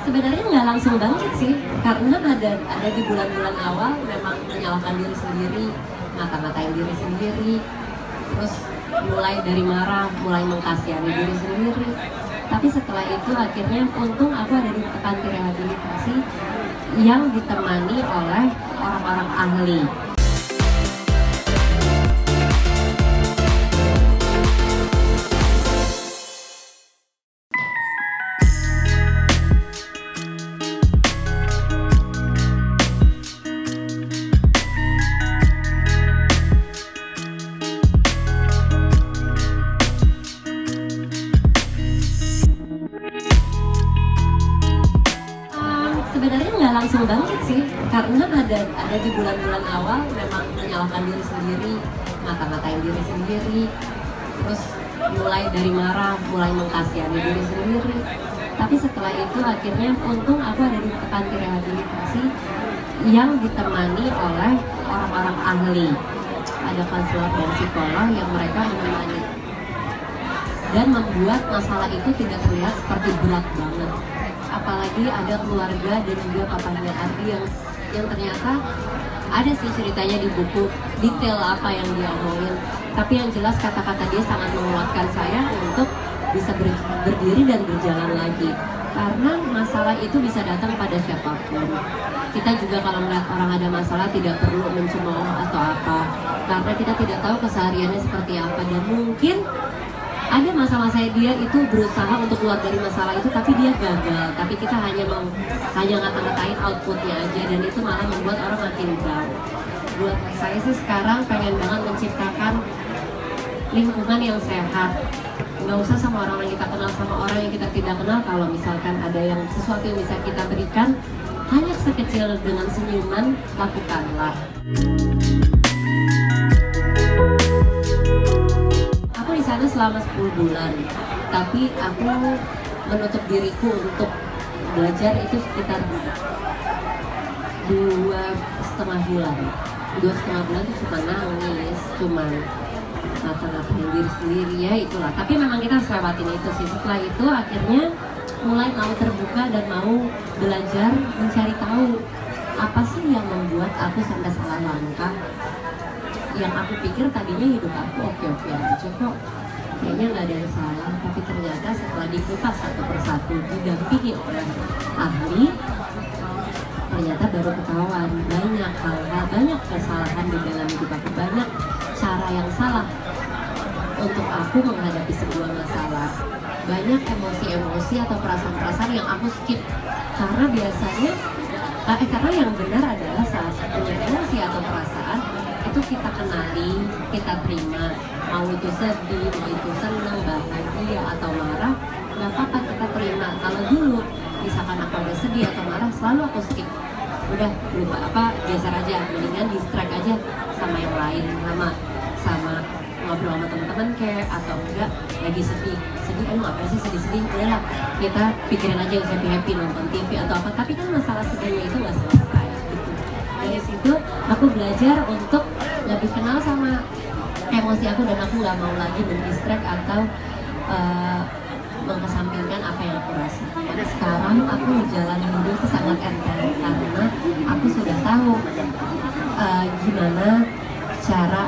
Sebenarnya nggak langsung bangkit sih, karena ada di bulan-bulan awal memang menyalahkan diri sendiri, ngata-ngatain diri sendiri, terus mulai dari marah, mulai mengkasihani diri sendiri. Tapi setelah itu akhirnya untung aku ada di panti rehabilitasi yang ditemani oleh orang-orang ahli. Sebenarnya nggak langsung bangkit sih, karena ada di bulan-bulan awal memang menyalahkan diri sendiri, ngata-ngatain diri sendiri, terus mulai dari marah, mulai mengkasihani diri sendiri. Tapi setelah itu akhirnya untung aku ada di panti rehabilitasi yang ditemani oleh orang-orang ahli. Ada konselor dan psikolog yang mereka menemani dan membuat masalah itu tidak terlihat seperti berat banget. Apalagi ada keluarga dan juga papanya Ardi yang ternyata ada sih ceritanya di buku, detail apa yang dia omongin, tapi yang jelas kata-kata dia sangat menguatkan saya untuk bisa berdiri dan berjalan lagi, karena masalah itu bisa datang pada siapapun. Kita juga kalau melihat orang ada masalah tidak perlu mencemooh atau apa, karena kita tidak tahu kesehariannya seperti apa, dan mungkin ada masa-masa dia itu berusaha untuk keluar dari masalah itu tapi dia gagal, tapi kita hanya ngata-ngatain outputnya aja, dan itu malah membuat orang makin down. Buat saya sih sekarang pengen banget menciptakan lingkungan yang sehat, nggak usah sama orang yang kita kenal, sama orang yang kita tidak kenal. Kalau misalkan ada yang sesuatu yang bisa kita berikan hanya sekecil dengan senyuman, lakukanlah. Sana selama 10 bulan, tapi aku menutup diriku untuk belajar itu sekitar 2,5 bulan. 2,5 bulan itu cuma nangis, cuma ngata-ngatain diri sendiri, ya itulah. Tapi memang kita harus lewatin itu sih. Setelah itu akhirnya mulai mau terbuka dan mau belajar mencari tahu apa sih yang membuat aku sampai salah langkah. Yang aku pikir tadinya hidup aku oke-oke aja kok, kayaknya nggak ada yang salah, tapi ternyata setelah dikupas satu persatu didampingi oleh ahli, ternyata baru ketahuan banyak hal-hal, banyak kesalahan di dalam hidup aku, banyak cara yang salah untuk aku menghadapi sebuah masalah, banyak emosi-emosi atau perasaan-perasaan yang aku skip, karena biasanya karena yang benar adalah salah satunya emosi atau perasaan itu kita kenali, kita terima, mau itu sedih, mau itu senang, bahagia atau marah, nggak apa-apa, kita terima. Kalau dulu misalkan aku udah sedih atau marah, selalu aku skip, udah lupa apa, geser aja, mendingan distract aja sama yang lain, sama ngobrol sama teman-teman kayak, atau enggak lagi sedih, ngapain sih sedih-sedih, udahlah kita pikirin aja yang happy-happy, nonton TV atau apa, tapi kan masalah sedihnya itu nggak selesai gitu. Dari situ aku belajar untuk lebih kenal sama emosi aku, dan aku nggak mau lagi mendistract atau mengesampingkan apa yang aku rasa. Sekarang aku menjalani hidup itu sangat enteng, karena aku sudah tahu gimana cara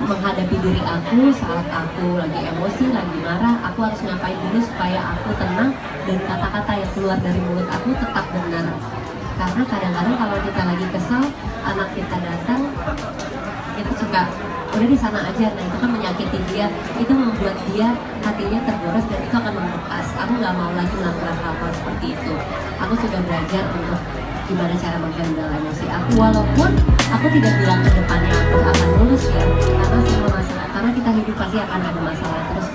menghadapi diri aku saat aku lagi emosi, lagi marah. Aku harus ngapain dulu supaya aku tenang dan kata-kata yang keluar dari mulut aku tetap benar. Karena kadang-kadang kalau kita lagi kesal, anak kita datang, kita suka udah di sana aja, nah itu kan menyakiti dia, itu membuat dia hatinya tergores dan itu akan membekas. Aku nggak mau lagi melakukan hal-hal seperti itu. Aku sudah belajar untuk gimana cara menghandle emosi aku, walaupun aku tidak bilang ke depannya aku akan lulus ya, karena semua masalah, karena kita hidup pasti akan ada masalah terus,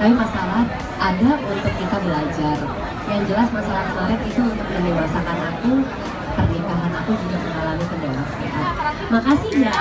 tapi masalah ada untuk kita belajar. Yang jelas masalah kemarin itu untuk mendewasakan aku, pernikahan aku juga mengalami pendewasaan. Makasih ya.